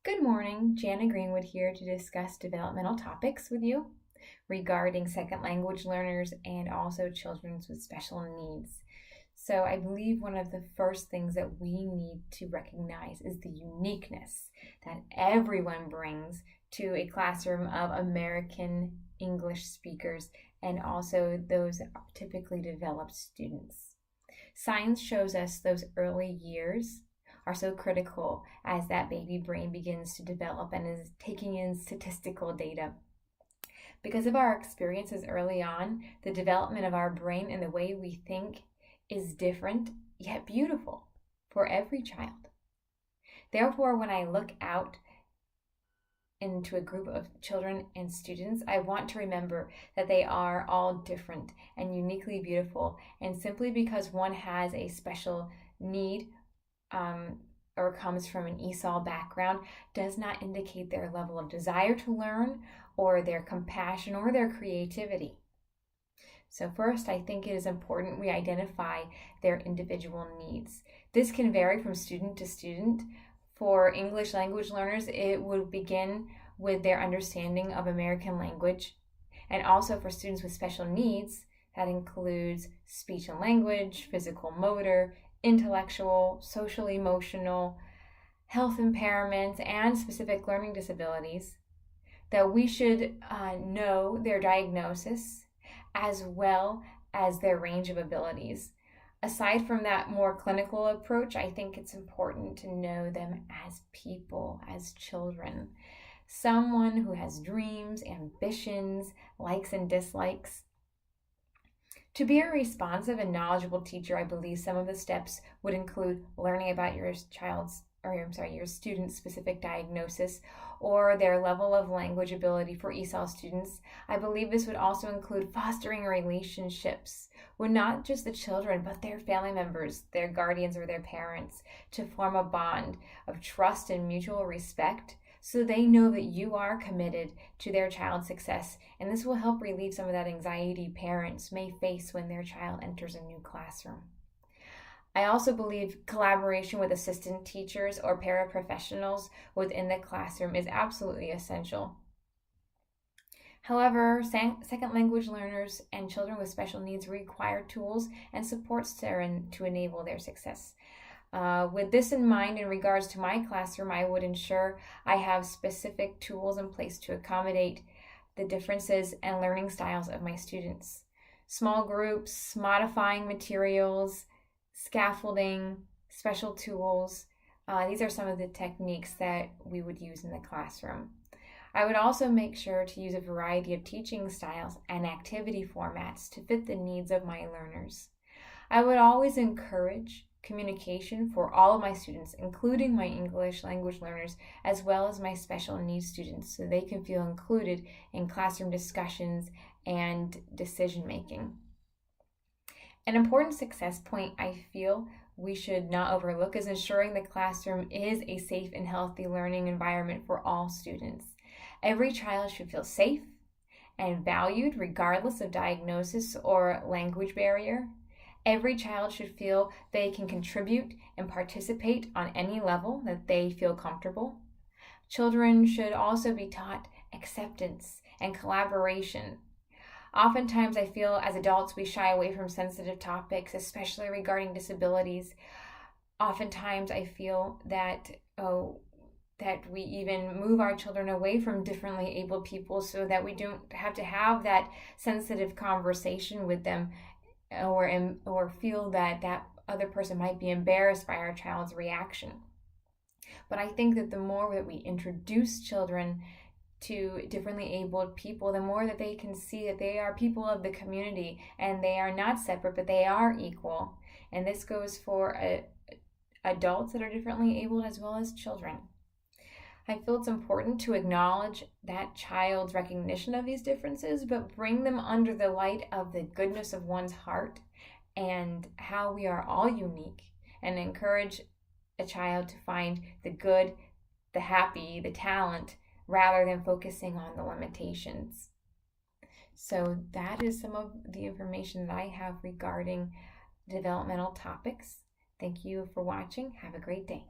Good morning, Jana Greenwood here to discuss developmental topics with you regarding second language learners and also children with special needs. So I believe one of the first things that we need to recognize is the uniqueness that everyone brings to a classroom of American English speakers and also those typically developed students. Science shows us those early years are so critical as that baby brain begins to develop and is taking in statistical data. Because of our experiences early on, the development of our brain and the way we think is different yet beautiful for every child. Therefore, when I look out into a group of children and students, I want to remember that they are all different and uniquely beautiful. And simply because one has a special need or comes from an ESOL background does not indicate their level of desire to learn or their compassion or their creativity. So first, I think it is important we identify their individual needs. This can vary from student to student. For English language learners, it would begin with their understanding of American language. And also for students with special needs, that includes speech and language, physical motor, intellectual, social, emotional, health impairments, and specific learning disabilities, that we should know their diagnosis as well as their range of abilities. Aside from that more clinical approach, I think it's important to know them as people, as children. Someone who has dreams, ambitions, likes and dislikes. To be a responsive and knowledgeable teacher, I believe some of the steps would include learning about your student's specific diagnosis or their level of language ability for ESOL students. I believe this would also include fostering relationships with not just the children, but their family members, their guardians, or their parents, to form a bond of trust and mutual respect, so they know that you are committed to their child's success, and this will help relieve some of that anxiety parents may face when their child enters a new classroom. I also believe collaboration with assistant teachers or paraprofessionals within the classroom is absolutely essential. However, second language learners and children with special needs require tools and supports to enable their success. With this in mind, in regards to my classroom, I would ensure I have specific tools in place to accommodate the differences and learning styles of my students. Small groups, modifying materials, scaffolding, special tools. These are some of the techniques that we would use in the classroom. I would also make sure to use a variety of teaching styles and activity formats to fit the needs of my learners. I would always encourage communication for all of my students, including my English language learners, as well as my special needs students, so they can feel included in classroom discussions and decision making. An important success point I feel we should not overlook is ensuring the classroom is a safe and healthy learning environment for all students. Every child should feel safe and valued regardless of diagnosis or language barrier. Every child should feel they can contribute and participate on any level that they feel comfortable. Children should also be taught acceptance and collaboration. Oftentimes, I feel as adults we shy away from sensitive topics, especially regarding disabilities. Oftentimes, I feel that we even move our children away from differently abled people so that we don't have to have that sensitive conversation with them or feel that other person might be embarrassed by our child's reaction. But I think that the more that we introduce children to differently abled people, the more that they can see that they are people of the community and they are not separate, but they are equal. And this goes for adults that are differently abled as well as children. I feel it's important to acknowledge that child's recognition of these differences, but bring them under the light of the goodness of one's heart and how we are all unique, and encourage a child to find the good, the happy, the talent, rather than focusing on the limitations. So that is some of the information that I have regarding developmental topics. Thank you for watching. Have a great day.